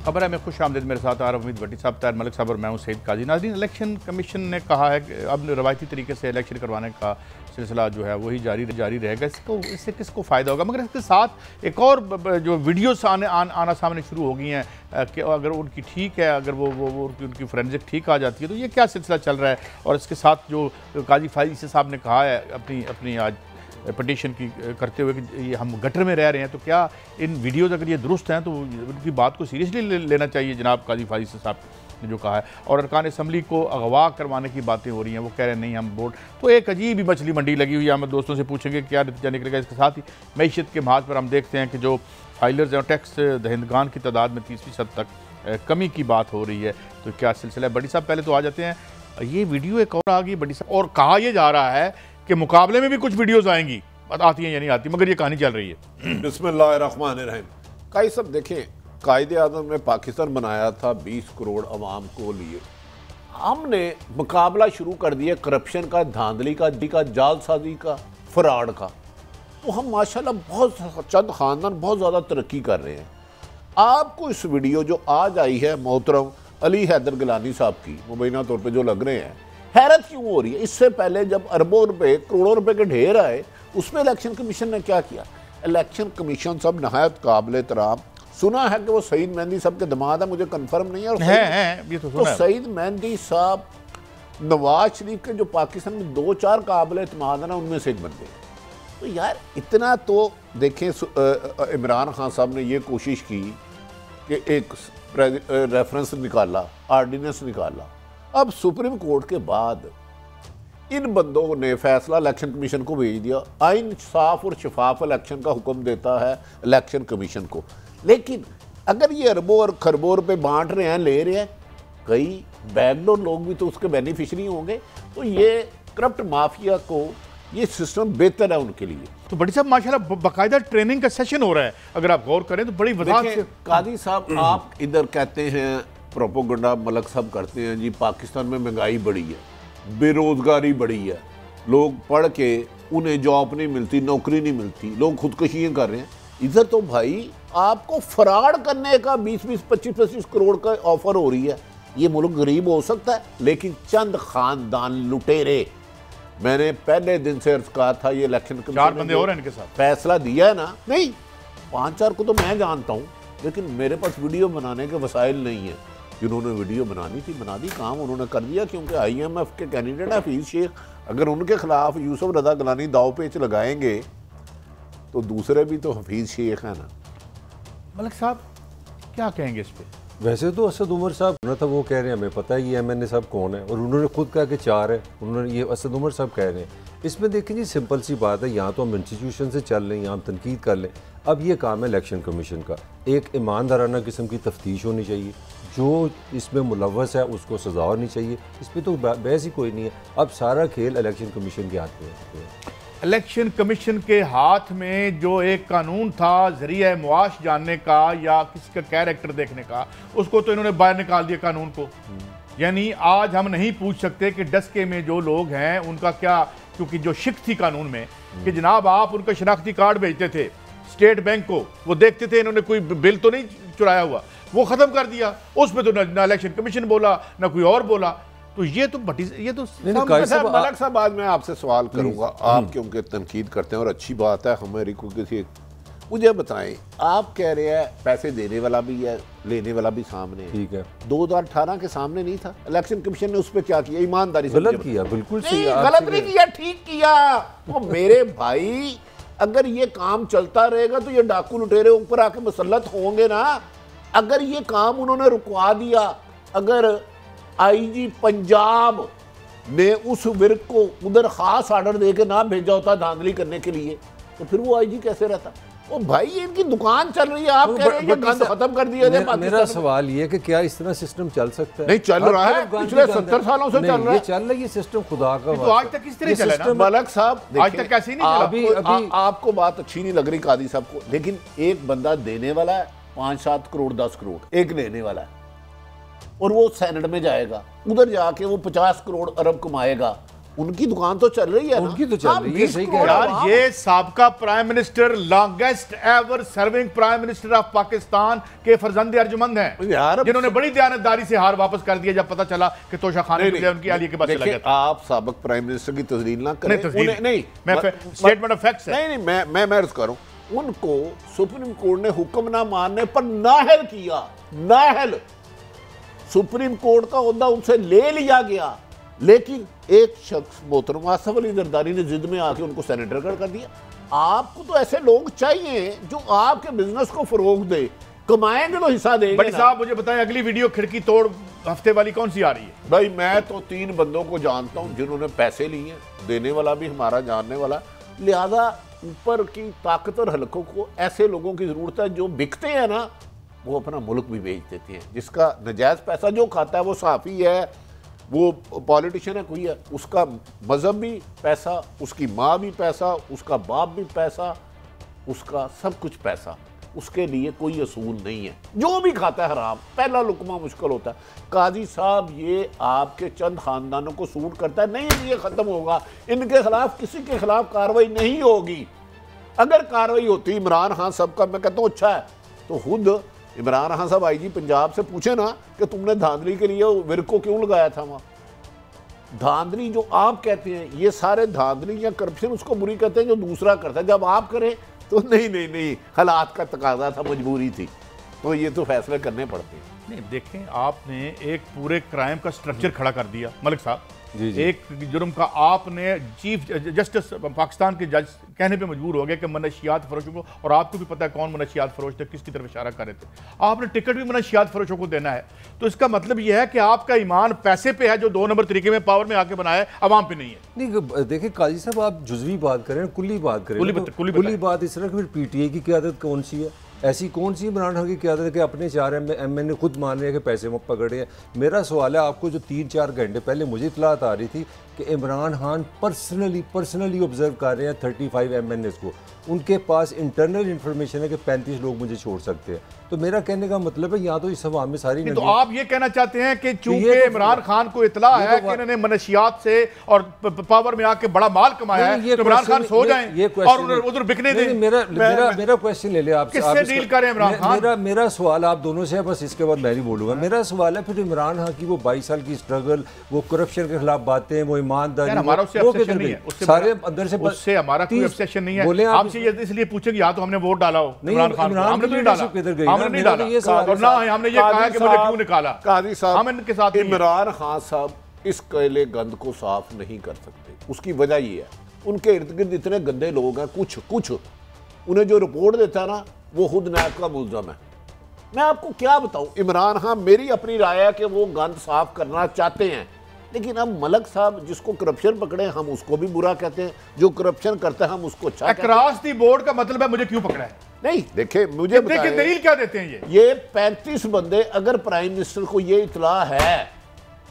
खबर है, मैं खुश आमदीद, मेरे साथ आर उम्मीद भट्टी साहब, तार मलिक साहब और मैं हूं सईद काजी। नाज़रीन, इलेक्शन कमीशन ने कहा है कि अब रवायती तरीके से इलेक्शन करवाने का सिलसिला जो है वही जारी रहेगा। इससे किसको फ़ायदा होगा? मगर इसके साथ एक और जो वीडियोस आना सामने शुरू हो गई हैं कि अगर उनकी ठीक है, अगर वो उनकी फोरेंसिक ठीक आ जाती है तो ये क्या सिलसिला चल रहा है। और इसके साथ जो काजी फाइज साहब ने कहा है अपनी आज पटिशन की करते हुए कि ये हम गटर में रह रहे हैं, तो क्या इन वीडियोज़ अगर ये दुरुस्त हैं तो उनकी बात को सीरियसली लेना चाहिए जनाब काजी फाइज साहब ने जो कहा है। और अरकान असम्बली को अगवा करवाने की बातें हो रही हैं, वो कह रहे हैं नहीं हम वोट, तो एक अजीब ही मछली मंडी लगी हुई है। हम दोस्तों से पूछेंगे क्या नतीजा निकलेगा। इसके साथ ही मैशत के महाज पर हम देखते हैं कि जो फाइलर्स हैं टैक्स दहिंदगान की तादाद में 30% तक कमी की बात हो रही है, तो क्या सिलसिला है। बड़ी साहब पहले तो आ जाते हैं, ये वीडियो एक और आ गई बड़ी साहब, और कहा यह जा रहा है कि मुकाबले में भी कुछ वीडियोस आएंगी, आती हैं या नहीं आती, मगर ये कहानी चल रही है। बिस्मिल्लाहिर्रहमानिर्रहीम। काई सब देखें, कायदे आज़म ने पाकिस्तान बनाया था 20 करोड़ अवाम को लिए। हमने मुकाबला शुरू कर दिया करप्शन का, धांधली का, जालसाजी का, फ्रॉड का। तो हम माशाल्लाह बहुत चंद खानदान बहुत ज़्यादा तरक्की कर रहे हैं। आपको इस वीडियो जो आज आई है मोहतरम अली हैदर गिलानी साहब की, मुबैना तौर पर जो लग रहे हैं, हैरत क्यों हो रही है। इससे पहले जब अरबों रुपए करोड़ों रुपए के ढेर आए, उसमें इलेक्शन कमीशन ने क्या किया। इलेक्शन कमीशन सब नहायत काबिल एहतराम। सुना है कि वो सईद मेहंदी साहब के दामाद है, मुझे कंफर्म नहीं है। और ये तो सईद मेहंदी साहब नवाज शरीफ के जो पाकिस्तान में 2-4 काबिल एतमाद है ना, उनमें से एक बंदे। तो यार इतना तो देखें, इमरान खान साहब ने ये कोशिश की कि एक रेफरेंस निकाला, आर्डिनेंस निकाला। अब सुप्रीम कोर्ट के बाद इन बंदों ने फैसला इलेक्शन कमीशन को भेज दिया। आइन साफ और शफाफ इलेक्शन का हुक्म देता है इलेक्शन कमीशन को। लेकिन अगर ये अरबों और खरबों रुपए बांट रहे हैं, ले रहे हैं, कई बैकडोर लोग भी तो उसके बेनिफिशरी होंगे। तो ये करप्ट माफिया को ये सिस्टम बेहतर है उनके लिए। तो बड़ी साहब माशाल्लाह बाकायदा ट्रेनिंग का सेशन हो रहा है, अगर आप गौर करें तो बड़ी वजाहत से। कादी साहब, आप इधर कहते हैं प्रोपोगंडा मलक साहब करते हैं जी, पाकिस्तान में महंगाई बढ़ी है, बेरोजगारी बढ़ी है, लोग पढ़ के उन्हें जॉब नहीं मिलती, नौकरी नहीं मिलती, लोग खुदकुशियाँ कर रहे हैं। इधर तो भाई आपको फ्रॉड करने का 20-20, 25-25 करोड़ का ऑफर हो रही है। ये मुल्क गरीब हो सकता है, लेकिन चंद खानदान लुटेरे। मैंने पहले दिन से अर्ज कहा था, ये इलेक्शन कमीशन 4 बंदे और इनके साथ फैसला दिया है ना, नहीं 5-4 को तो मैं जानता हूँ, लेकिन मेरे पास वीडियो बनाने के वसाइल नहीं है। जिन्होंने वीडियो बनानी थी बना दी, काम उन्होंने कर दिया, क्योंकि IMF के कैंडिडेट है हफीज़ शेख। अगर उनके खिलाफ यूसुफ रजा गिलानी दाव पेच लगाएंगे तो दूसरे भी तो हफीज़ शेख है ना। मलिक साहब क्या कहेंगे इस पे? वैसे तो असद उमर साहब ना था, वो कह रहे हैं हमें पता है ये MNA साहब कौन है, और उन्होंने खुद कहा कि 4 है, उन्होंने ये असद उमर साहब कह रहे हैं। इसमें देखें जी, सिंपल सी बात है, यहाँ तो हम इंस्टीट्यूशन से चल लें, यहाँ हम तनकीद कर लें। अब ये काम है इलेक्शन कमीशन का, एक ईमानदाराना किस्म की तफ्तीश होनी चाहिए, जो इसमें मुलव्वस है उसको सजा होनी चाहिए। इस पर तो बहस ही कोई नहीं है। अब सारा खेल इलेक्शन कमीशन के हाथ में है। इलेक्शन कमीशन के हाथ में जो एक कानून था ज़रिया मुआश जानने का या किसी का कैरेक्टर देखने का, उसको तो इन्होंने बाहर निकाल दिया कानून को। यानी आज हम नहीं पूछ सकते कि डस्के में जो लोग हैं उनका क्या, क्योंकि जो शिक थी कानून में कि जनाब आप उनका शनाख्ती कार्ड भेजते थे स्टेट बैंक को, वो देखते थे इन्होंने कोई बिल तो नहीं चुराया हुआ, वो ख़त्म कर दिया। उसमें तो ना इलेक्शन कमीशन बोला ना कोई और बोला। तो ये तो मलक साहब, आज मैं आपसे सवाल करूंगा, आप क्योंकि तनकीद करते हैं और अच्छी बात है, हमारी को किसी, मुझे बताएं, आप कह रहे हैं पैसे देने वाला भी है, लेने वाला भी सामने है, ठीक है। 2018 के सामने नहीं था, इलेक्शन कमीशन ने उस पर क्या किया? ईमानदारी से गलत किया, बिल्कुल सही, गलत नहीं किया, ठीक किया। वो मेरे भाई, अगर ये काम चलता रहेगा तो ये डाकू लुटेरे ऊपर आके मुसल्लत होंगे ना। अगर ये काम उन्होंने रुकवा दिया, अगर IG पंजाब ने उस विर्क को उधर खास ऑर्डर दे के ना भेजा होता धांधली करने के लिए, तो फिर वो IG कैसे रहता? ओ भाई, इनकी दुकान चल रही है, आप कह रहे हैं कि गंद खत्म कर दिया जाए। मेरा सवाल ये है कि क्या इस तरह सिस्टम चल सकता है? नहीं चल रहा है, पिछले 70 सालों से चल रहा है। चल रहा है ये सिस्टम, खुदा का। तो आज तक किस तरह चला ना मलक साहब? आज तक कैसे नहीं चला? अभी आपको बात अच्छी नहीं लग रही कादी साहब को, लेकिन एक बंदा देने वाला है 5-7 करोड़ 10 करोड़, एक लेने वाला है, और वो सेनेट में जाएगा, उधर जाके वो 50 करोड़ अरब कमाएगा, उनकी दुकान तो चल रही है ना? उनकी तो चल रही है, सही कह रहे यार ये साबका prime minister, longest ever serving prime minister of Pakistan के फरजंद अर्जुमंद हैं यार, जिन्होंने बड़ी दयानतदारी से हार वापस कर दिया जब पता चला कि तोशा खाने उनकी आलिया के पास चला गया। आप साबिक प्राइम मिनिस्टर की तस्दील ना करें। नहीं, मैं स्टेटमेंट ऑफ फैक्ट्स है। नहीं, मैं अर्ज करूं, उनको सुप्रीम कोर्ट ने हुक्म ना मानने पर नाहल किया, नाहल सुप्रीम कोर्ट का ओहदा उनसे ले लिया गया, लेकिन एक शख्स मोहतरम आसफ अली जरदारी ने जिद में आके उनको सेनेटर कर दिया। आपको तो ऐसे लोग चाहिए जो आपके बिजनेस को फरोग दे, कमाएंगे तो हिस्सा देंगे। बड़ी साहब मुझे बताएं, अगली वीडियो खिड़की तोड़ हफ्ते वाली कौन सी आ रही है? भाई मैं तो 3 बंदों को जानता हूं जिन्होंने पैसे लिए, देने वाला भी हमारा जानने वाला, लिहाजा ऊपर की ताकतवर हलकों को ऐसे लोगों की जरूरत है जो बिकते हैं ना, वो अपना मुल्क भी बेच देते हैं। जिसका नजायज पैसा जो खाता है, वो सहाफ़ी है, वो पॉलिटिशियन है, कोई है, उसका मजहब भी पैसा, उसकी माँ भी पैसा, उसका बाप भी पैसा, उसका सब कुछ पैसा, उसके लिए कोई असूल नहीं है। जो भी खाता है हराम, पहला लुकमा मुश्किल होता है। काजी साहब ये आपके चंद खानदानों को सूट करता है, नहीं ये ख़त्म होगा, इनके खिलाफ किसी के खिलाफ कार्रवाई नहीं होगी। अगर कार्रवाई होती इमरान खान साहब का, मैं कहता हूँ अच्छा है, तो खुद इमरान खान साहब आईजी पंजाब से पूछे ना कि तुमने धांधली के लिए विरको क्यों लगाया था वहाँ। धांधली जो आप कहते हैं, ये सारे धांधली या करप्शन उसको बुरी कहते हैं जो दूसरा करता है। जब आप करें तो नहीं, हालात का तकाजा था, मजबूरी थी, तो ये तो फैसले करने पड़ते हैं। नहीं देखें, आपने एक पूरे क्राइम का स्ट्रक्चर खड़ा कर दिया मलिक साहब। जी। एक जुर्म का आपने चीफ जस्टिस पाकिस्तान के जज कहने पे मजबूर हो गए कि मनशियात फरोशों को, और आपको भी पता है कौन मनशियात फरोश थे, किसकी तरफ इशारा कर रहे थे, आपने टिकट भी मनशियात फरोशों को देना है। तो इसका मतलब यह है कि आपका ईमान पैसे पे है जो 2 नंबर तरीके में पावर में आके बनाया है, अवाम पे नहीं है। नहीं देखिए काजी साहब, आप जुजवी बात करें, कुल्ली बात करें, कुल्ली बात इस तरह, फिर पीटीआई की क़यादत कौन सी है? ऐसी कौन सी इमरान खान की क़यादत है कि अपने 4 एमएनए खुद मान रहे हैं कि पैसे में पकड़े हैं? मेरा सवाल है आपको, जो 3-4 घंटे पहले मुझे इत्तलात आ रही थी कि इमरान खान पर्सनली ऑब्जर्व कर रहे हैं 35 एमएनएस को, उनके पास इंटरनल इंफॉर्मेशन है कि 35 लोग मुझे छोड़ सकते हैं। तो मेरा कहने का मतलब है यहाँ तो इस हवा में सारी तो आप ये कहना चाहते हैं कि चूंकि इमरान खान को इतला है कि इन्होंने मनशियात से और पावर में आके बड़ा माल कमाया है, तो इमरान खान सो जाएं और उधर बिकने दें। मेरा क्वेश्चन ले ले आप, किससे डील करें इमरान खान? मेरा सवाल आप दोनों से है, बस इसके बाद मैं भी बोलूंगा। मेरा सवाल है फिर इमरान खान की वो 22 साल की स्ट्रगल, वो करप्शन के खिलाफ बातें, वो ईमानदारी, हमारा उससे ऑब्सेशन नहीं है, सारे अंदर से उससे हमारा कोई ऑब्सेशन नहीं है। आपसे ये इसलिए पूछे कि या तो हमने वोट डाला हो इमरान खान को, हमने तो नहीं डाला, हमने नहीं डाला, और ना हमने ये कहा कि मुझे क्यों निकाला। काजी साहब, हम इनके साथ इमरान खान साहब इस कैले गंद को साफ नहीं कर सकते। उसकी वजह ये है, उनके इर्द गिर्द इतने गंदे लोग हैं, कुछ उन्हें जो रिपोर्ट देता है ना, वो खुद नैब का मुल्ज़म है। मैं आपको क्या बताऊं, इमरान खान, मेरी अपनी राय है कि वो गंद साफ करना चाहते हैं, लेकिन अब मलक साहब जिसको करप्शन पकड़े हम उसको भी बुरा कहते हैं, जो करप्शन करता है हम उसको अच्छा कहते हैं। अक्रॉस दी बोर्ड का मतलब है मुझे क्यों पकड़ा है? नहीं देखे, मुझे दलील क्या देते हैं ये 35 बंदे, अगर प्राइम मिनिस्टर को ये इतला है,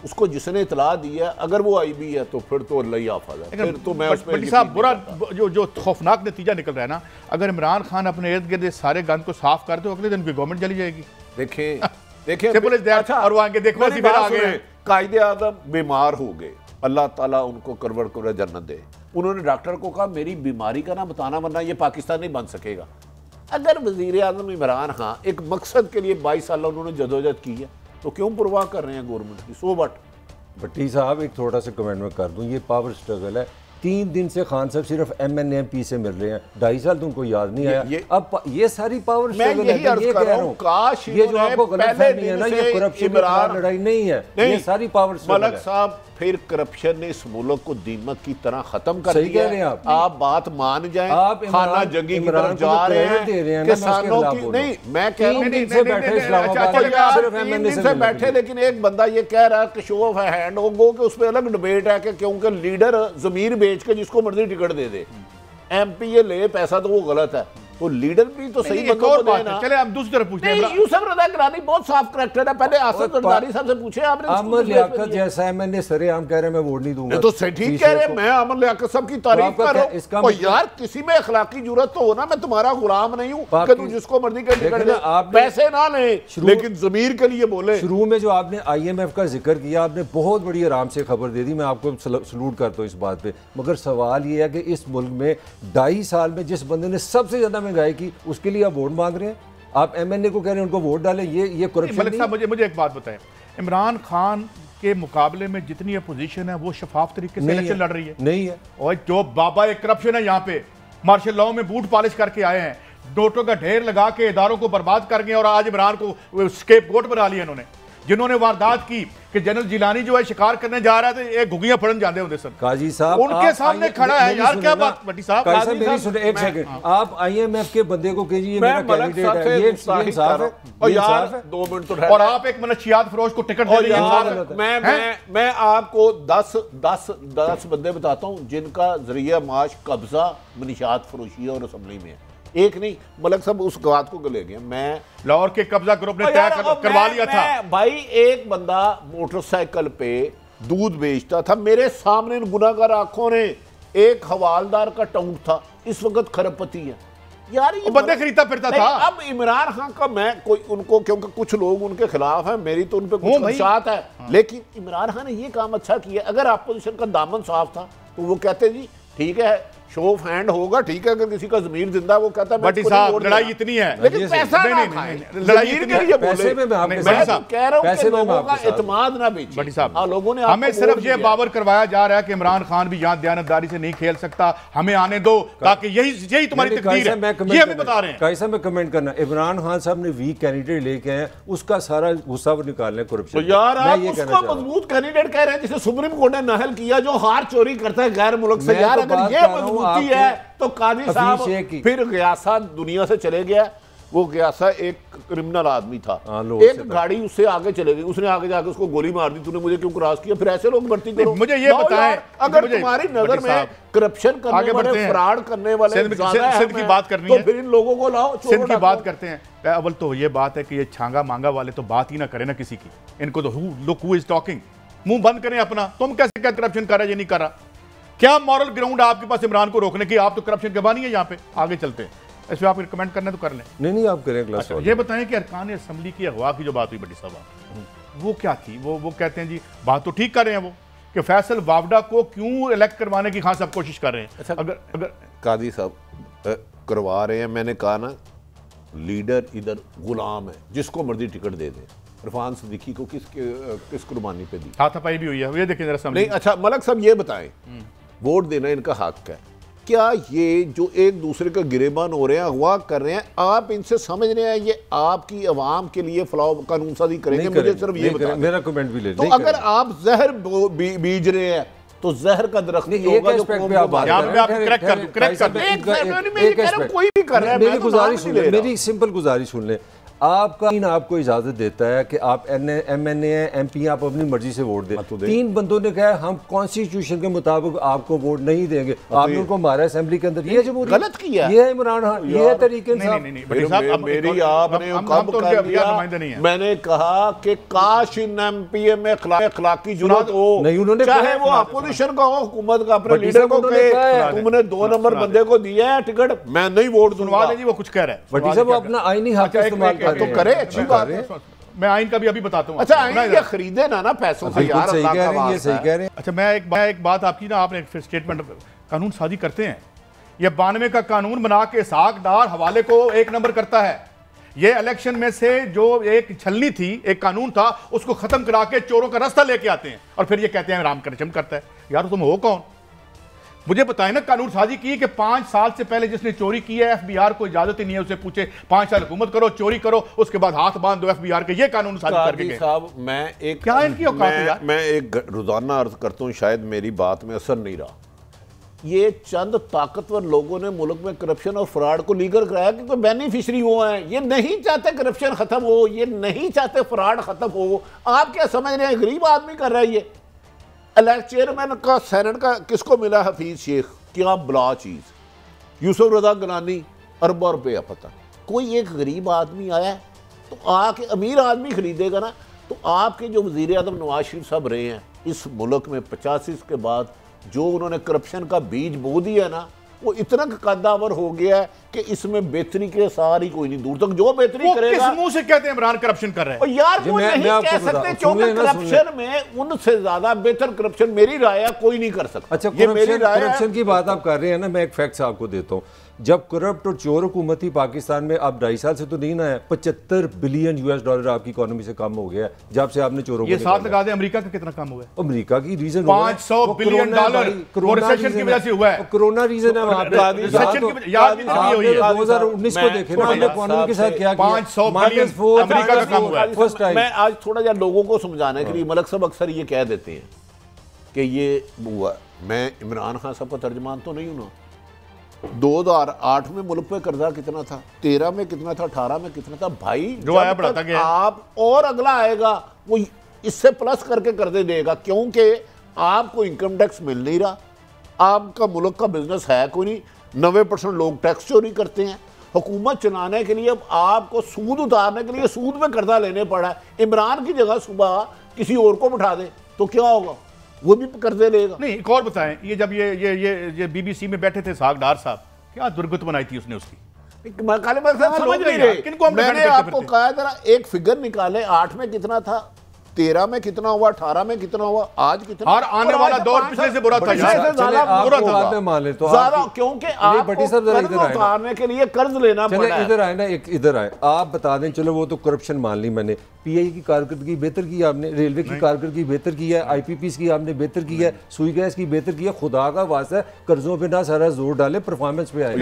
उसको जिसने इतला दी है, अगर वो आईबी है तो फिर तो अल्लाह ही हाफ़िज़ है। फिर तो मैं उस पर साहब बुरा जो खौफनाक नतीजा निकल रहा है ना, अगर इमरान खान अपने इर्द गिर्द सारे गंद को साफ कर दो, अगले दिन की गवर्नमेंट चली जाएगी। देखें अच्छा, और वो आगे देखो कायदे आज़म बीमार हो गए, अल्लाह ताला उनको करवड़ कर जन्नत दे। उन्होंने डॉक्टर को कहा मेरी बीमारी का ना बताना, वरना ये पाकिस्तान नहीं बन सकेगा। अगर वज़ीर आज़म इमरान खान एक मकसद के लिए 22 साल उन्होंने जदोजहद की है, तो क्यों परवाह कर रहे हैं गवर्नमेंट की? सो बट भट्टी साहब एक थोड़ा सा कमेंट में कर दूं, ये पावर स्ट्रगल है। 3 दिन से खान साहब सिर्फ MNMP से मिल रहे हैं, 2.5 साल तो उनको याद नहीं आया। अब ये सारी पावर स्ट्रगल है, ये कह रहा हूँ, काश ये जो आपको गलतफहमी है ना, ये करप्शन की लड़ाई नहीं है, ये सारी पावर स्ट्रगल है। साहब फिर करप्शन ने इस मुल्क को दीमक की तरह खत्म कर दिया है। आप बात मान जाएं, आप खाना जंगी की तरफ जा रहे हैं, किसानों की नहीं, मैं कह रहा हूं से बैठे, लेकिन एक बंदा ये कह रहा है कि शो ऑफ हैंड होगो कि उस पर अलग डिबेट है कि क्योंकि लीडर जमीर बेच के जिसको मर्जी टिकट दे दे, MP ये ले पैसा तो वो गलत है, तो लीडर भी तो सही एक और बात है। चले हम दूसरी तरफ पूछते हैं। यूसुफ रजा गिलानी बहुत साफ करैक्टर है। पहले आसिफ जरदारी साहब से पूछे आपने। आमर लियाकत जैसा है, मैंने सरेआम कह रहे मैं वोट नहीं दूंगा। तो ठीक कह रहे हैं, मैं आमर लियाकत साहब की तारीफ कर रहा हूं। यार किसी में अखलाकी जरूरत तो हो ना, मैं तुम्हारा गुलाम नहीं हूं कि तुम जिसको मर्जी के टिकट दे, पैसे ना ले लेकिन जमीर के लिए बोले। शुरू में जो आपने IMF का जिक्र किया, आपने बहुत बड़ी आराम से खबर दे दी, मैं आपको सलूट करता हूँ इस बात पे। मगर सवाल ये है कि इस मुल्क में 2.5 साल में जिस बंदे ने सबसे ज्यादा महंगाई की, उसके लिए आप वोट मांग रहे हैं। आप MNA को कह रहे हैं उनको वोट डालें। ये करप्शन मलिक साहब, मुझे एक बात बताएं, इमरान खान के मुकाबले में जितनी अपोजिशन है वो शफाफ तरीके से इलेक्शन लड़ रही है? नहीं है। और जो बाबा एक करप्शन है यहाँ पे, मार्शल लॉ में बूट पॉलिश करके आए हैं, नोटों का ढेर लगा के इदारों को बर्बाद कर गए और आज इमरान को स्केपगोट बना लिया इन्होंने। जिन्होंने वारदात की कि जनरल जिलानी जो है शिकार करने जा रहा है, तो एक घुगियां फड़न जाते होंगे सर। काजी साहब उनके सामने खड़ा है यार, क्या बात भट्टी साहब। मेरी सुने एक सेकंड, आप IMF के बंदे को कहिए मेरा कैंडिडेट है, ये इंसाफ है? और यार 2 मिनट तो और आप एक मनशियात फरोश को टिकट दे रहे हैं। मैं आपको 10 बंदे बताता हूं जिनका जरिया माश कब्जा मनशियात फरोशी और असम्बली में है। एक नहीं, मलक साहब उस बात को ले गए। मैं लाहौर के कब्जा ग्रुप ने तय करवा लिया था भाई। एक बंदा मोटरसाइकिल पे दूध बेचता था, मेरे सामने गुनाहगार आंखों ने, एक हवालदार का टाउट था, इस वक्त खरबपति है यार। ये बंदे खरीदता फिरता था। अब इमरान खान का मैं कोई उनको, क्योंकि कुछ लोग उनके खिलाफ हैं, मेरी तो उन पे कुछ खदशात है, लेकिन इमरान खान ने ये काम अच्छा किया। अगर अपोजिशन का दामन साफ था तो वो कहते जी ठीक है, शो ऑफ हैंड होगा, ठीक है। अगर किसी का जमीर जिंदा, वो कहता है बट साहब लड़ाई इतनी है, लेकिन पैसा ना खाए, लड़ाई के लिए पैसे में मैं कह रहा हूं कि लोगों का इत्मीनान ना बेचे। बट साहब लोगों ने हमें सिर्फ ये बावर करवाया जा रहा है कि इमरान खान भी यहाँ दयानतदारी से नहीं खेल सकता, हमें आने दो, ताकि यही तुम्हारी तकदीर है, ये हमें बता रहे हैं। कैसा मैं कमेंट करना, इमरान खान साहब ने वीक कैंडिडेट लेके आए, उसका सारा गुस्सा निकालने करप्शन। यार आप उसको मजबूत कैंडिडेट कह रहे हैं जिसे सुप्रीम कोर्ट ने नाहल किया, जो हार चोरी करता है गैर मुल्क से। यार अगर ये मजबूती है तो काजी साहब फिर गयासा दुनिया से चले गया। वो गयासा एक क्रिमिनल आदमी था, एक गाड़ी उससे आगे चले गई, उसने आगे जाकर उसको गोली मार दी, तूने मुझे क्यों क्रॉस किया? फिर ऐसे लोग भर्ती करो। मुझे ये बताएं, अगर तुम्हारी नजर में करप्शन करने वाले, फ्रॉड करने वाले सिंध की बात करनी है तो फिर इन लोगों को लाओ। सिंध की बात करते हैं। अव्वल तो ये बात है कि ये छांगा मांगा वाले तो बात ही ना करें ना किसी की, इनको तो लुक हु इज टॉकिंग, मुंह बंद करें अपना। तुम कैसे क्या करप्शन कर रहा है, ये नहीं कर रहा? क्या मॉरल ग्राउंड आपके पास इमरान को रोकने की? आप तो करप्शन के बानी है यहाँ पे। आगे चलते हैं, इस पर आप कमेंट करना तो कर लें। नहीं आप करें। अच्छा, ये बताएं कि अरकान असम्बली की अगवा की जो बात हुई बड़ी साहब, वो क्या थी? वो कहते हैं जी बात तो ठीक कर रहे हैं वो, कि फैसल वावडा को क्यों इलेक्ट करवाने की खास सब कोशिश कर रहे हैं। अच्छा, अगर कादी साहब करवा रहे हैं, मैंने कहा ना लीडर इधर गुलाम है, जिसको मर्जी टिकट दे दे। इरफान सिद्दीकी को किस कुर्बानी पे दी? हाथापाई भी हुई है, ये देखिए जरा। नहीं अच्छा मलक साहब ये बताएं, वोट देना इनका हक है, क्या ये जो एक दूसरे का गिरेबान हो रहे हैं, अगवा कर रहे हैं, आप इनसे समझ रहे हैं ये आपकी आवाम के लिए फलाह कानून साजी करेंगे? मुझे सिर्फ ये बताएं, मेरा कमेंट भी ले। तो अगर आप जहर बीज रहे हैं तो जहर का दरख्त नहीं होगा जो कोई भी कर रहा है। मेरी गुजारिश सुन ले, मेरी सिंपल गुजारिश सुन ले। आपको इजाजत देता है कि आप MNA MP आप अपनी मर्जी से वोट दें। 3 बंदों ने कहा हम कॉन्स्टिट्यूशन के मुताबिक आपको वोट नहीं देंगे, आपने उनको मारा असेंबबली के अंदर। ये जमहूरी गलत किया, ये इमरान खान, ये तरीके से मेरी आपने कब किया? मैंने कहा कि काश इन MPA में इखलाकी जुर्रत हो, नहीं उन्होंने, चाहे वो अपोजिशन का हो, हुकूमत का, अपने लीडर को कहे तुमने 2 नंबर बंदे को दिया है टिकट, मैं नहीं वोट दूंगा। वो कुछ कह रहा है, बट साहब अपना आईनी हक इस्तेमाल तो करे, अच्छी बात है। मैं आइन का भी अभी बताता हूँ। अच्छा आइन ये खरीदे ना पैसों से यार, सही कह रहे हैं। अच्छा मैं एक बात आपकी ना, आपने एक स्टेटमेंट, कानून साजी करते हैं, ये 92 का कानून बना के सागदार हवाले को 1 नंबर करता है। ये इलेक्शन में से जो एक छलनी थी, एक कानून था, उसको खत्म करा के चोरों का रास्ता लेके आते हैं और फिर ये कहते हैं राम करचम करता है। यार तुम हो कौन? मुझे बताएं ना, कानून साजी की कि 5 साल से पहले जिसने चोरी की है FBR को इजाजत ही नहीं है, उसे पूछे 5 साल हुकूमत करो, चोरी करो, उसके बाद हाथ बांध दो FBR के। ये कानून साजी करके गए साहब। मैं एक क्या इनकी औकात है यार? मैं एक रोजाना अर्ज करता हूं, शायद मेरी बात में असर नहीं रहा। ये चंद ताकतवर लोगों ने मुल्क में करप्शन और फ्रॉड को लीगल कराया क्योंकि बेनिफिशरी वो हैं। ये नहीं चाहते करप्शन खत्म हो, ये नहीं चाहते फ्रॉड खत्म हो। आप क्या समझ रहे हैं गरीब आदमी कर रहा है ये? चेयरमैन का सेनेट का किसको मिला? हफीज शेख। क्या बला चीज। यूसुफ रजा गिलानी अरबों रुपये पता। कोई एक गरीब आदमी आया है तो आके अमीर आदमी खरीदेगा ना। तो आपके जो वज़ीर आज़म नवाज शरीफ साहब रहे हैं इस मुल्क में 85 के बाद, जो उन्होंने करप्शन का बीज बो दिया ना, वो इतना कद्दावर हो गया है कि इसमें बेहतरी के सारी कोई नहीं, दूर तक जो बेहतरी करेगा। किस मुंह से कहते हैं इमरान करप्शन कर रहे हैं? और यार वो नहीं कह सकते क्योंकि करप्शन में उनसे ज्यादा बेहतर करप्शन मेरी राय है कोई नहीं कर सकता। अच्छा, ये मेरी राय है। करप्शन की बात आप कर रहे हैं ना, मैं एक फैक्ट आपको देता हूँ। जब करप्ट और चोर हुकूमत थी पाकिस्तान में, अब 2.5 साल से तो नहीं ना है, 75 बिलियन US$ आपकी इकोनॉमी से कम हो गया है जब से आपने चोरों ये साथ लगा दे। अमेरिका का कितना कम हुआ है? अमेरिका की रीजन $500 बिलियन रिसेशन की वजह से हुआ है। कोरोना रीजन है वहां पे। 2019 को देखे ना हमने इकोनॉमी के साथ क्या किया। 500 बिलियन अमेरिका का कम हुआ है। मैं आज थोड़ा सा लोगों को समझाने के लिए, मलक साहब अक्सर ये कह देते हैं कि ये हुआ, मैं इमरान खान साहब का तर्जमान तो नहीं हूं ना। 2008 में मुल्क पे कर्जा कितना था, 13 में कितना था, 18 में कितना था भाई, जो आया बढ़ाता गया। आप और अगला आएगा वो इससे प्लस करके कर्जे देगा, क्योंकि आपको इनकम टैक्स मिल नहीं रहा, आपका मुल्क का बिजनेस है कोई नहीं, 90% लोग टैक्स चोरी करते हैं। हुकूमत चलाने के लिए अब आपको सूद उतारने के लिए सूद में कर्जा लेने पड़ा है। इमरान की जगह सुबह किसी और को बिठा दे तो क्या होगा, वो भी कर्जे लेगा। नहीं, एक और बताएं, ये जब ये BBC में बैठे थे सागडार साहब, क्या दुर्गत बनाई थी उसने उसकी? समझ नहीं रहे। मैंने आपको कहा जरा एक फिगर निकाले, 8 में कितना था, 13 में कितना हुआ, 18 में कितना हुआ, आज कितना। और आने वाला दौर पिछले से बुरा था यार, मान ले तो क्योंकि उतारने के लिए कर्ज लेना पड़ा। इधर आए ना, एक इधर आए, आप बता दें। चलो वो तो करप्शन मान ली मैंने, PI की कारकर्दगी बेहतर की है आपने, रेलवे की कारकर्दगी बेहतर की है, IPPs की आपने बेहतर की है, सुई गैस की बेहतर की है। खुदा का वास्ता है कर्जों पे ना सारा जोर डाले, परफॉर्मेंस पे आए।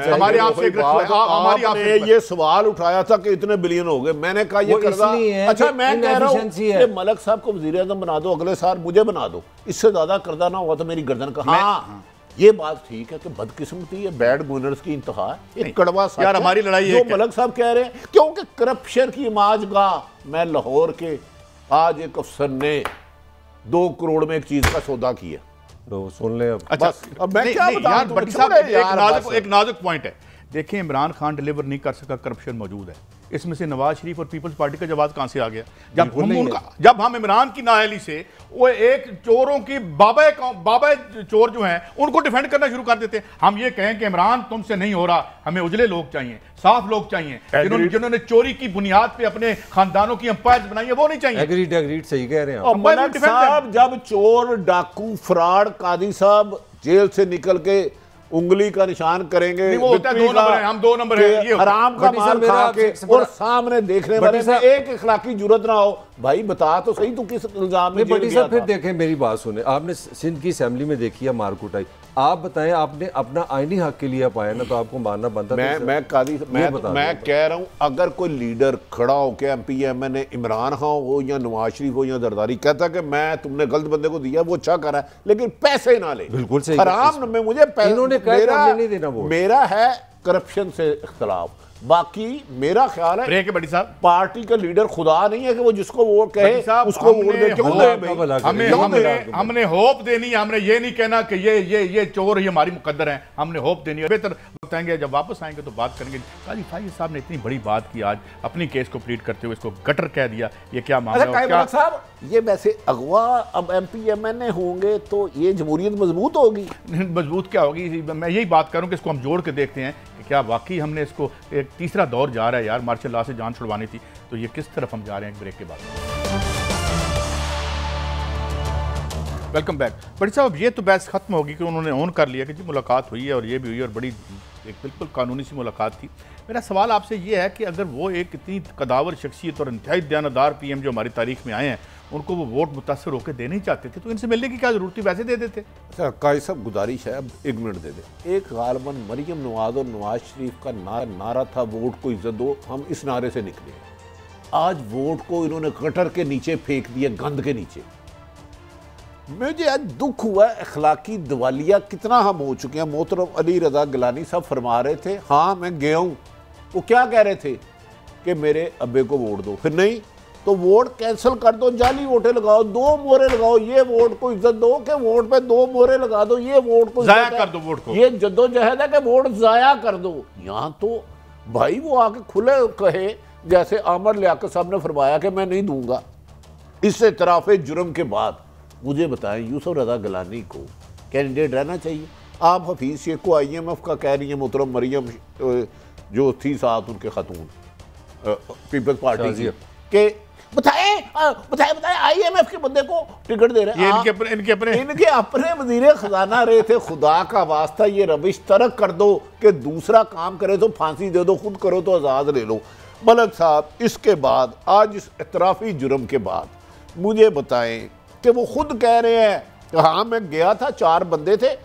हमारे आपसे ये सवाल उठाया था कि इतने बिलियन हो गए, मैंने कहा ये कर्जा। अच्छा, मैं कह रहा हूं कि मलक साहब को वज़ीर आज़म बना दो, अगले साल मुझे बना दो, इससे ज्यादा कर्जा ना हुआ तो मेरी गर्दन का। हाँ, ये बात ठीक है कि बदकिस्मती है, बैड गवर्नर्स की इंतहा है, एक कड़वा सच यार हमारी लड़ाई जो मलक साहब कह रहे हैं, क्योंकि करप्शन की माजगाह। मैं लाहौर के आज एक अफसर ने 2 करोड़ में एक चीज का सौदा किया, तो सुन ले अब। अच्छा, अब मैं क्या बताऊं, भट्टी साहब, एक नाजुक पॉइंट है। देखिए, इमरान खान डिलीवर नहीं कर सका, करप्शन मौजूद है। इसमें से नवाज शरीफ और पीपल्स पार्टी का जवाब कहां से आ गया? जब हम इमरान की नाअहली से वो एक चोरों की बाबा चोर जो हैं उनको डिफेंड करना शुरू कर देते हैं। हम ये कहें कि इमरान तुमसे नहीं हो रहा, हमें उजले लोग चाहिए, साफ लोग चाहिए, जिन्होंने चोरी की बुनियाद पे अपने खानदानों की अंपायर बनाई है, वो नहीं चाहिए। एग्रीड सही कह रहे हैं। मलक साहब, जब चोर, डाकू, फ्रॉड, कादी साहब जेल से निकल के उंगली का निशान करेंगे, वो होता है 2 नंबर है, हम 2 नंबर है, ये हराम का माल खा के और सामने देखने वाले में एक इखलाकी जुर्रत ना हो, भाई बता तो सही तू किस इल्जाम में जेल गया था। फिर देखें, मेरी बात सुने, आपने सिंध की असेंबली में देखी है मारकूट आई, आप बताएं, आपने अपना आईनी हक के लिए पाया ना, तो आपको मानना बनता। मैं कह रहा हूं, अगर कोई लीडर खड़ा होकर MP MN इमरान खान हो या नवाज शरीफ हो या जरदारी कहता कि मैं तुमने गलत बंदे को दिया, वो अच्छा करा है, लेकिन पैसे ना ले। बिल्कुल सही। हराम में मुझे मेरा है करप्शन से इख्तलाफ, बाकी मेरा ख्याल है बड़ी साहब, पार्टी का लीडर खुदा नहीं है कि वो जिसको वोट कहे उसको वोट दे। हमने होप देनी है, हमने ये नहीं कहना कि ये चोर ये हमारी मुकद्दर है, हमने होप देनी है। बेहतर बताएंगे, जब वापस आएंगे तो बात करेंगे। काजी फाइज साहब ने इतनी बड़ी बात की आज, अपनी केस को प्लीड करते हुए इसको गटर कह दिया, ये क्या मामला है साहब? ये वैसे अगवा अब MP MN होंगे तो ये जमहूरियत मजबूत होगी। मजबूत क्या होगी, मैं यही बात करूं कि इसको हम जोड़ के देखते हैं कि क्या वाकई हमने इसको एक तीसरा दौर जा रहा है यार, मार्शल लॉ से जान छुड़वानी थी, तो ये किस तरफ हम जा रहे हैं ब्रेक के बाद। Welcome back. बड़ी साहब, ये तो बहस खत्म होगी कि उन्होंने ऑन कर लिया कि जी मुलाकात हुई है और ये भी हुई और बड़ी एक बिल्कुल कानूनी सी मुलाकात थी। मेरा सवाल आपसे ये है कि अगर वो एक इतनी कदावर शख्सियत और इंतहाई दयानतदार PM जो हमारी तारीख में आए हैं, उनको वो वोट मुतासर होकर देने ही चाहते थे, तो इनसे मिलने की क्या जरूरत थी, वैसे दे देते। अच्छा, काजी साहब गुजारिश है, अब 1 मिनट दे दे। एक गालबन मरियम नवाज और नवाज शरीफ का नारा था, वोट को इज्जत दो, हम इस नारे से निकले। आज वोट को इन्होंने गटर के नीचे फेंक दिया, गंद के नीचे। मुझे आज दुख हुआ, अखलाकी दिवालिया कितना हम हो चुके हैं। मोहतरम अली रजा गिलानी साहब फरमा रहे थे, हाँ मैं गया हूँ, वो क्या कह रहे थे कि मेरे अब्बे को वोट दो, फिर नहीं तो वोट कैंसिल कर दो, जाली वोटें लगाओ, 2 मोहरे लगाओ, ये वोट को इज्जत दो कि वोट पे 2 मोहरे लगा दो, ये वोट को जाया कर दो, वोट को ये जद्दोजहद है कि वोट जाया कर दो। यहाँ तो भाई वो आके खुले कहे, जैसे आमर लियाकत साहब ने फरमाया कि मैं नहीं दूंगा। इस इतराफ़ जुर्म के बाद मुझे बताएं यूसुफ रज़ा गिलानी को कैंडिडेट रहना चाहिए? आप हफीज़ शेख को IMF का कह रही है, मोहतरम मरियम जो थी साथ उनके खातून पीपल्स पार्टी की, के बताए IMF के बंदे को टिकट दे रहे हैं। इनके अपने वजीर खजाना रहे थे, खुदा का वास्ता ये रविश तरक कर दो कि दूसरा काम करे तो फांसी दे दो, खुद करो तो आज़ाद ले लो। मलक साहब इसके बाद आज इस इतराफ़ी जुर्म के बाद मुझे बताएं कि वो खुद कह रहे हैं हाँ मैं गया था, 4 बंदे थे,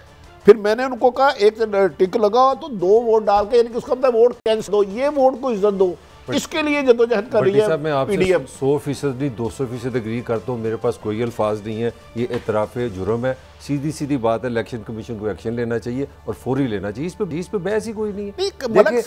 फिर मैंने उनको कहा एक टिक लगाओ तो 2 वोट डाल के, यानी कि उसका मतलब वोट कैंसिल दो, ये वोट को इज्जत दो, इसके लिए जद्दोजहद कर रही है। मैं आपसे 100% नहीं 200% एग्री करता हूँ, मेरे पास कोई अल्फाज नहीं है, ये इतराफ़ जुर्म है, सीधी बात है। इलेक्शन कमीशन को एक्शन लेना चाहिए और फौरी लेना चाहिए, इस पे बहस ही कोई नहीं है।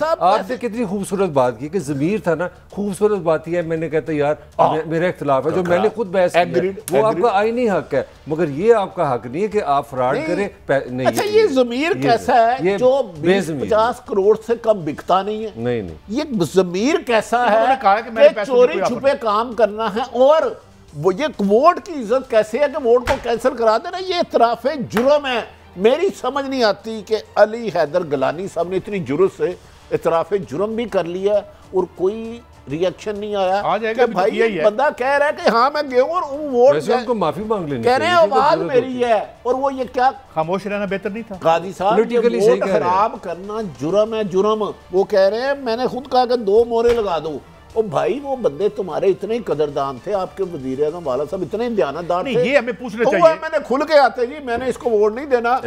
आपने कितनी खूबसूरत बात की कि ज़मीर था ना, खूबसूरत बात है, मैंने कहता यार मेरा इख्तिलाफ है, जो मैंने खुद बहस की वो आपका आईनी हक है, मगर ये आपका हक नहीं है कि आप फ्रॉड करें। नहीं, अच्छा ये ज़मीर कैसा है जो 20-50 करोड़ से कम बिकता नहीं है? नहीं, ये ज़मीर कैसा है कि चोरी छुपे काम करना है, और वो ये वोट की इज्जत कैसे है कि वोट को कैंसिल करा देना, ये इतराफ़ जुर्म है। मेरी समझ नहीं आती कि अली हैदर गिलानी साहब ने इतनी जुर्रत से इतराफ़ जुर्म भी कर लिया और कोई रिएक्शन नहीं आया। आ जाएगा भाई ये बंदा कह रहा है कि हाँ मैं गया हूँ और वोट उनको माफी मांग लेनी कह रहे हैं, आवाज मेरी है, और वो ये क्या खामोश रहना बेहतर नहीं था? काजी साहब वोट खराब करना जुर्म है, जुर्म। वो कह रहे हैं मैंने खुद कहा कि 2 मोहरे लगा दो। ओ भाई वो बंदे तुम्हारे इतने ही कदरदान थे, आपके वजीर आज़म वाला साहब इतने दयानतदार थे, ये हमें पूछना तो चाहिए। मैंने खुल के आते जी मैंने इसको वोट नहीं देना।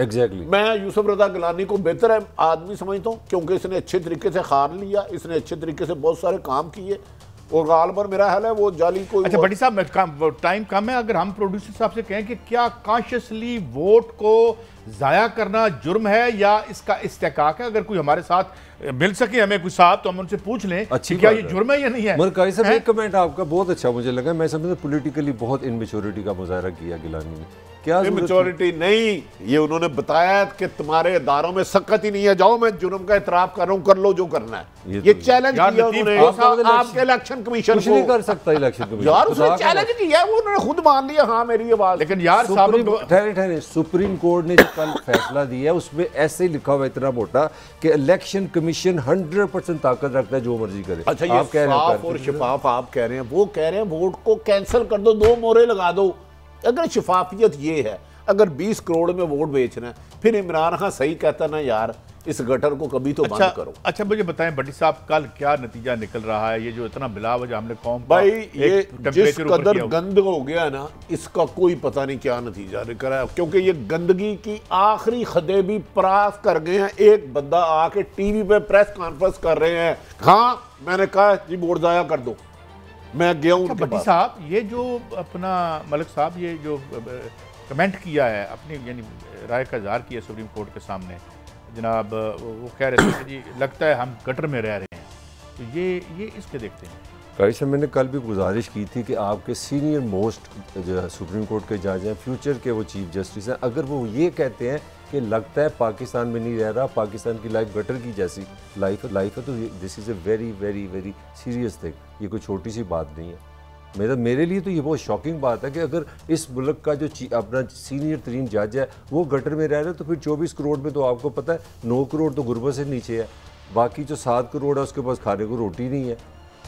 मैं यूसुफ रज़ा गिलानी को बेहतर है आदमी समझता हूँ, क्योंकि इसने अच्छे तरीके से खार लिया, इसने अच्छे तरीके से बहुत सारे काम किए, और गालबर मेरा हाल है वो जाली को। अच्छा बड़ी साहब टाइम कम है, अगर हम प्रोड्यूसर साहब से कहें कि क्या कॉन्शियसली वोट को ज़ाया करना जुर्म है या इसका इस्तेकाक है? अगर कोई हमारे साथ मिल सके हमें कोई साहब तो हम उनसे पूछ लें कि क्या ये जुर्म है या नहीं है। मगर साहब एक कमेंट आपका बहुत अच्छा मुझे लगा, मैं समझता पॉलिटिकली बहुत इनमेच्योरिटी का मुजाहरा किया गिलानी ने। क्या इनमेच्योरिटी नहीं, ये उन्होंने बताया कि तुम्हारे इदारों में सख्त ही नहीं है, जाओ मैं जुर्म का इतराफ कर रहा हूं, कर लो जो करना है। ये चैलेंज किया उन्होंने आपके इलेक्शन कमीशन को। नहीं कर सकता इलेक्शन कमीशन यार, उसने चैलेंज किया, वो उन्होंने खुद मान लिया हाँ मेरी आवाज। लेकिन यार ठहरे सुप्रीम कोर्ट ने जो कल फैसला दिया उसमें ऐसे ही लिखा हुआ इतना मोटा कि इलेक्शन कमीशन 100% ताकत रखता है, जो मर्जी करे। अच्छा ये साफ और शफाफ आप कह रहे हैं, वो कह रहे हैं वोट को कैंसिल कर दो, 2 मोहरे लगा दो। अगर शफाफियत ये है, अगर 20 करोड़ में वोट बेचना है, फिर इमरान खान सही कहता ना यार इस गटर को कभी तो बंद करो। अच्छा मुझे बताएं भट्टी साहब कल क्या नतीजा निकल रहा है? ये जो इतना बिलावज हमने कौम भाई ये जिस कदर गंद हो गया ना, इसका कोई पता नहीं क्या नतीजा निकल रहा है, क्योंकि ये गंदगी की आखिरी खदे भी पास कर गए हैं। एक बंदा आके टीवी पे प्रेस कॉन्फ्रेंस कर रहे हैं, हाँ मैंने कहा जी वोट जाया कर दो, मैं गया हूँ। भट्टी साहब ये जो अपना मलिक साहब ये जो कमेंट किया है, अपनी यानी राय का इजहार किया सुप्रीम कोर्ट के सामने, जनाब वो कह रहे थे कि जी लगता है हम गटर में रह रहे हैं, तो ये इसके देखते हैं। भाई साहब मैंने कल भी गुजारिश की थी कि आपके सीनियर मोस्ट जो है सुप्रीम कोर्ट के जज हैं, फ्यूचर के वो चीफ जस्टिस हैं, अगर वो ये कहते हैं कि लगता है पाकिस्तान में नहीं रह रहा, पाकिस्तान की लाइफ गटर की जैसी लाइफ है, तो this is a very very very serious thing, ये कोई छोटी सी बात नहीं है। मेरे लिए तो ये बहुत शॉकिंग बात है कि अगर इस मुल्क का जो अपना सीनियर तरीन जज है वो गटर में रह रहे तो फिर 24 करोड़ में तो आपको पता है 9 करोड़ तो गुर्बत से नीचे है, बाकी जो 7 करोड़ है उसके पास खाने को रोटी नहीं है।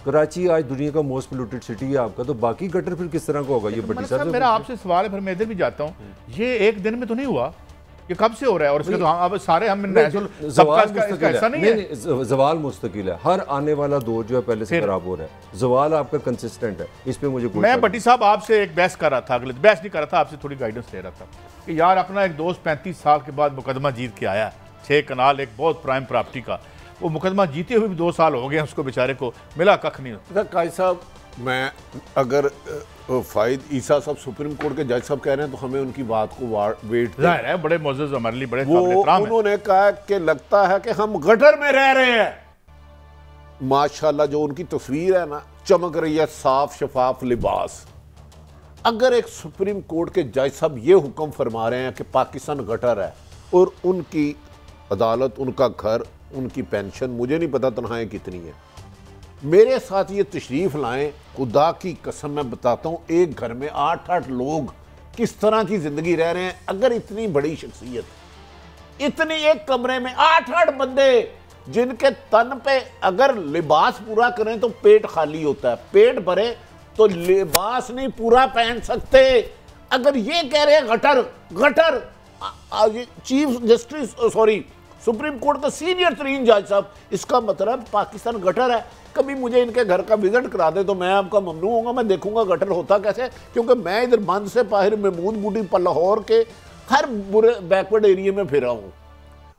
कराची आज दुनिया का मोस्ट पोल्यूटेड सिटी है आपका, तो बाकी गटर फिर किस तरह का होगा? ये बड़ी साहब मेरा आपसे सवाल है, फिर मैं इधर भी जाता हूँ, ये एक दिन में तो नहीं हुआ, ये कब से हो रहा है? और इसके तो अब सारे हम जवाल मुस्तकिल है, हर आने वाला दौर जो है पहले से खराब हो रहा है, जवाल आपका कंसिस्टेंट है, इस पे मुझे कोई। मैं भट्टी साहब आपसे एक बहस कर रहा था, अगले बहस नहीं कर रहा था, आपसे थोड़ी गाइडेंस ले रहा था कि यार अपना एक दोस्त 35 साल के बाद मुकदमा जीत के आया, 6 कनाल एक बहुत प्राइम प्रॉपर्टी का, वो मुकदमा जीते हुए भी 2 साल हो गए उसको, बेचारे को मिला कख नहीं। काजी साहब मैं अगर फाइद ईसा साहब सुप्रीम कोर्ट के जज साहब कह रहे हैं तो हमें उनकी बात को वेट है, बड़े मोअज़्ज़ज़ हमारे लिए बड़े वो उन्होंने कहा कि लगता है कि हम गटर में रह रहे हैं। माशाल्लाह जो उनकी तस्वीर है ना, चमक रही है साफ शफाफ लिबास। अगर एक सुप्रीम कोर्ट के जज साहब ये हुक्म फरमा रहे हैं कि पाकिस्तान गटर है और उनकी अदालत, उनका घर, उनकी पेंशन, मुझे नहीं पता तनख्वाहें कितनी है, मेरे साथ ये तशरीफ लाएं, खुदा की कसम मैं बताता हूं एक घर में 8-8 लोग किस तरह की जिंदगी रह रहे हैं। अगर इतनी बड़ी शख्सियत, इतनी एक कमरे में 8-8 बंदे जिनके तन पे अगर लिबास पूरा करें तो पेट खाली होता है, पेट भरे तो लिबास नहीं पूरा पहन सकते। अगर ये कह रहे हैं gutter gutter, chief justice sorry supreme court का सीनियर तरीन जज साहब, इसका मतलब पाकिस्तान गटर है। कभी मुझे इनके घर का विजिट करा दे तो मैं आपका ममनू होगा, मैं देखूंगा गटर होता कैसे, क्योंकि मैं इधर बंद से बाहर महमूद बूटी पर लाहौर के हर बुरे बैकवर्ड एरिया में फिरा हूँ।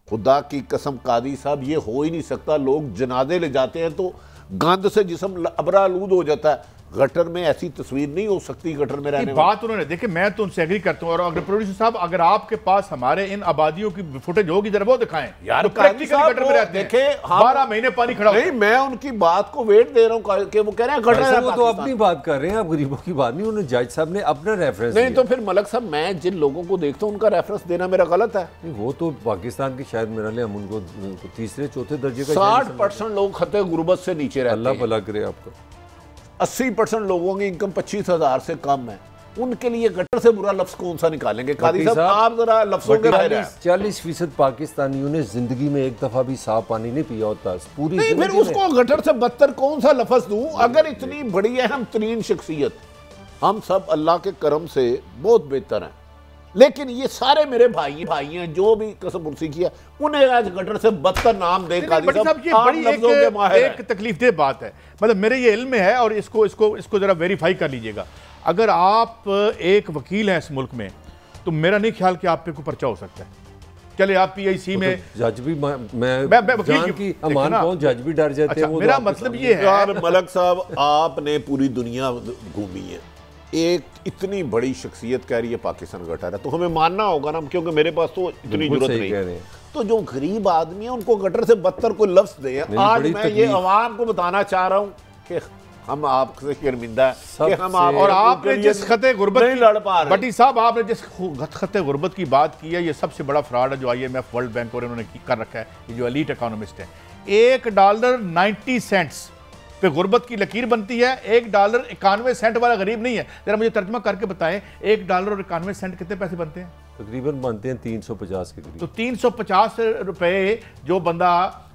खुदा की कसम कादी साहब ये हो ही नहीं सकता। लोग जनाजे ले जाते हैं तो गंद से जिस्म अबरालूद हो जाता है। गटर में ऐसी तस्वीर नहीं हो सकती। गटर में रहने बात उन्होंने देखिए, मैं तो उनसे एग्री करता हूं। और अगर प्रोड्यूसर साहब, अगर आपके पास हमारे इन आबादियों की फुटेज होगी जरा वो दिखाएं यार, तो प्रैक्टिकली गटर में रहते हैं, 12 महीने पानी खड़ा नहीं, मैं उनकी बात को वेट दे रहा हूं कि वो कह रहे हैं गटर है। वो तो अपनी बात कर रहे हैं, आप गरीबों की बात नहीं। उन्होंने जज साहब ने अपना रेफरेंस नहीं, तो फिर मलक साहब मैं जिन लोगों को देखता हूं उनका रेफरेंस देना मेरा गलत है। वो तो पाकिस्तान के शायद मेरा लिए हम उनको तीसरे चौथे दर्जे का 60% लोग खतरे गुर्बत से नीचे रहते हैं। अल्लाह भला करे आपका। 80% लोगों की इनकम 25,000 से कम है। उनके लिए गटर से बुरा लफ्ज कौन सा निकालेंगे? कादी साहब आप जरा लफ्जों के बाहर हैं। 40% पाकिस्तानियों ने जिंदगी में एक दफा भी साफ पानी नहीं पिया होता पूरी नहीं, फिर उसको गटर से बदतर कौन सा लफ्ज दूं? अगर इतनी बड़ी अहम तरीन शख्सियत, हम सब अल्लाह के करम से बहुत बेहतर हैं, लेकिन ये सारे मेरे भाई हैं जो भी कसम पुरसी किया, उन्हें आज गटर से बदतर नाम दे। कादी साहब ये बड़ी एक तकलीफदेह बात है। मतलब मेरे ये इल्म में है और इसको जरा वेरीफाई कर लीजिएगा। अगर आप एक वकील हैं इस मुल्क में तो मेरा नहीं ख्याल कि आप पे कोई पर्चा हो सकता है। चले आप पीआईसी में जज भी मैं वकील की अमान पहुंच जज भी डर जाते हैं। मेरा मतलब ये है यार मलक साहब, आपने पूरी दुनिया घूमी है, एक इतनी बड़ी शख्सियत कह रही है पाकिस्तान गटर है तो हमें मानना होगा ना, क्योंकि मेरे पास तो इतनी जरूरत नहीं। तो जो गरीब आदमी है उनको गटर से बदतर कोई लफ्ज दे। आज मैं ये अवाम को बताना चाह रहा हूँ कि हम आपसे शर्मिंदा है कि हम आप, और आपने जिस खते गुर्बत नहीं लड़ पा रहे। बटी साहब, आपने जिस खते गुर्बत की बात की है, ये सबसे बड़ा फ्रॉड है जो IMF, वर्ल्ड बैंक और इन्होंने कर रखा है। ये जो एलीट इकोनॉमिस्ट है, $1.90 पे गुर्बत की लकीर बनती है। $1.91 वाला गरीब नहीं है। जरा मुझे तर्जमा करके बताएं, $1.91 कितने पैसे बनते हैं? तकरीबन बनते हैं 350 के करीब। तो 350 रुपए जो बंदा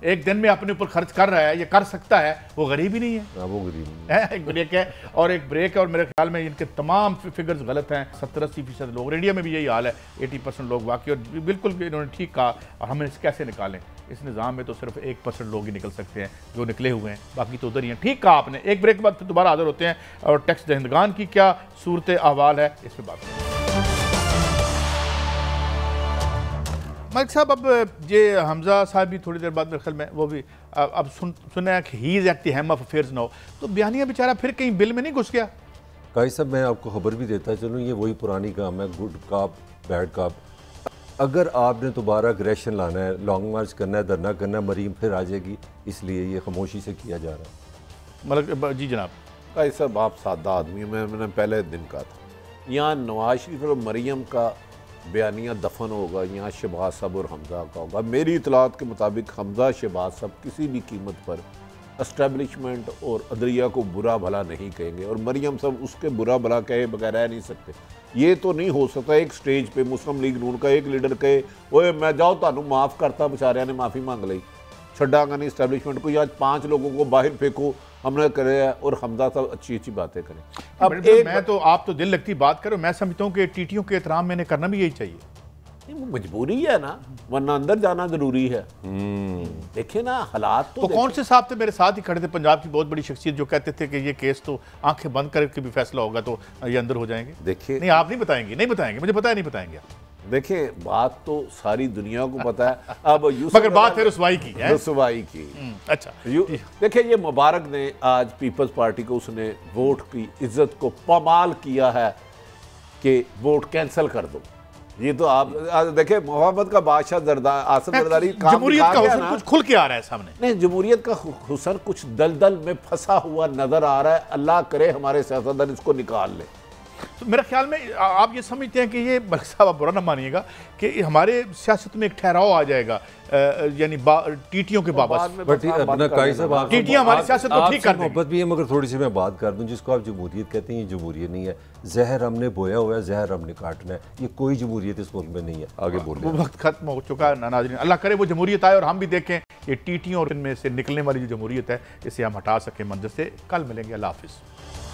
एक दिन में अपने ऊपर खर्च कर रहा है, ये कर सकता है, वो गरीब ही नहीं है। वो गरीब है। एक ब्रेक है और एक ब्रेक है। और मेरे ख्याल में इनके तमाम फिगर्स गलत हैं। 70-80% लोग, इंडिया में भी यही हाल है, 80% लोग वाकई। और बिल्कुल इन्होंने ठीक कहा। और हम इसे कैसे निकालें? इस निज़ाम में तो सिर्फ 1% लोग ही निकल सकते हैं जो निकले हुए हैं, बाकी तो उधर ही हैं। ठीक कहा आपने। एक ब्रेक के बाद फिर दोबारा हाजिर होते हैं और टैक्स दहिंदगान की क्या सूरत अहवाल है इस पर बात करें। मलिक साहब, अब ये हमजा साहब भी थोड़ी देर बाद मेरे ख्याल में वो भी अब सुना है कि he is at the helm of affairs now, तो बयानिया बेचारा फिर कहीं बिल में नहीं घुस गया? काई साहब, मैं आपको खबर भी देता चलूँ, ये वही पुरानी काम है, गुड काप बैड काप। अगर आपने दोबारा अग्रेशन लाना है, लॉन्ग मार्च करना है, धरना करना है, मरीम फिर आ जाएगी, इसलिए ये खामोशी से किया जा रहा है। मतलब जी जनाब, काई साहब आप सादा आदमी, मैंने पहले दिन कहा था, यहाँ नवाज शरीफ और मरीम का बयानिया दफन होगा, यहाँ शहबाज साहब और हमजा का होगा। मेरी इतलात के मुताबिक हमजा शहबाज साहब किसी भी कीमत पर एस्टेब्लिशमेंट और अदलिया को बुरा भला नहीं कहेंगे, और मरीम साहब उसके बुरा भला कहे बगैर रह नहीं सकते। ये तो नहीं हो सकता एक स्टेज पे मुस्लिम लीग नून का एक लीडर कहे ओए मैं जाओ तानू माफ़ करता, बेचारे ने माफ़ी मांग ली, छड्डांगा नहीं एस्टेब्लिशमेंट को। आज 5 लोगों को बाहर फेंको हमने करे, और हमजा साहब अच्छी अच्छी बातें करें। अब मैं तो आप तो दिल लगती बात करो, मैं समझता हूँ कि टीटियों के एहतराम मैंने करना भी यही चाहिए। वो मजबूरी है ना, वरना अंदर जाना जरूरी है। देखिए ना हालात तो कौन से साहब थे मेरे साथ ही खड़े थे, पंजाब की बहुत बड़ी शख्सियत, जो कहते थे कि ये केस तो आंखें बंद करके भी फैसला होगा तो ये अंदर हो जाएंगे। देखिए नहीं, आप नहीं बताएंगे, मुझे पता है नहीं बताएंगे। देखिए बात तो सारी दुनिया को पता है। अब मगर बात है रसवाई की, रसवाई की। अच्छा देखिए ये मुबारक ने आज पीपल्स पार्टी को उसने वोट की इज्जत को पामाल किया है कि वोट कैंसिल कर दो। ये तो आप देखें, मोहम्मद का बादशाह आसिफ जरदारी जमहूरियत का हुस्न कुछ खुल के आ रहा है सामने। नहीं, जमहूरियत का हुस्न कुछ दलदल में फंसा हुआ नजर आ रहा है। अल्लाह करे हमारे सियासतदान इसको निकाल ले। तो मेरे ख्याल में आप ये समझते हैं कि ये मलिक साहब, आप बुरा ना मानिएगा, कि हमारे सियासत में एक ठहराव आ जाएगा, यानी टीटियों के बाबत। टीटियां हमारी सियासत को ठीक कर मोहब्बत भी है, मगर थोड़ी सी मैं बात कर दूं, जिसको आप जमहूरियत कहते हैं, ये जमहूरियत नहीं है। जहर हमने बोया हुआ है, जहर हमने काटना है, ये कोई जमहूरियत इस मुल्क में नहीं है। आगे बोलिए। वो वक्त खत्म हो चुका है नाज़रीन। अल्लाह करे वो जमहूरियत आए और हम भी देखें ये टीटियों और इनमें से निकलने वाली जो जमहूरियत है, इसे हम हटा सकें मंजर से। कल मिलेंगे। अल्लाह हाफिज़।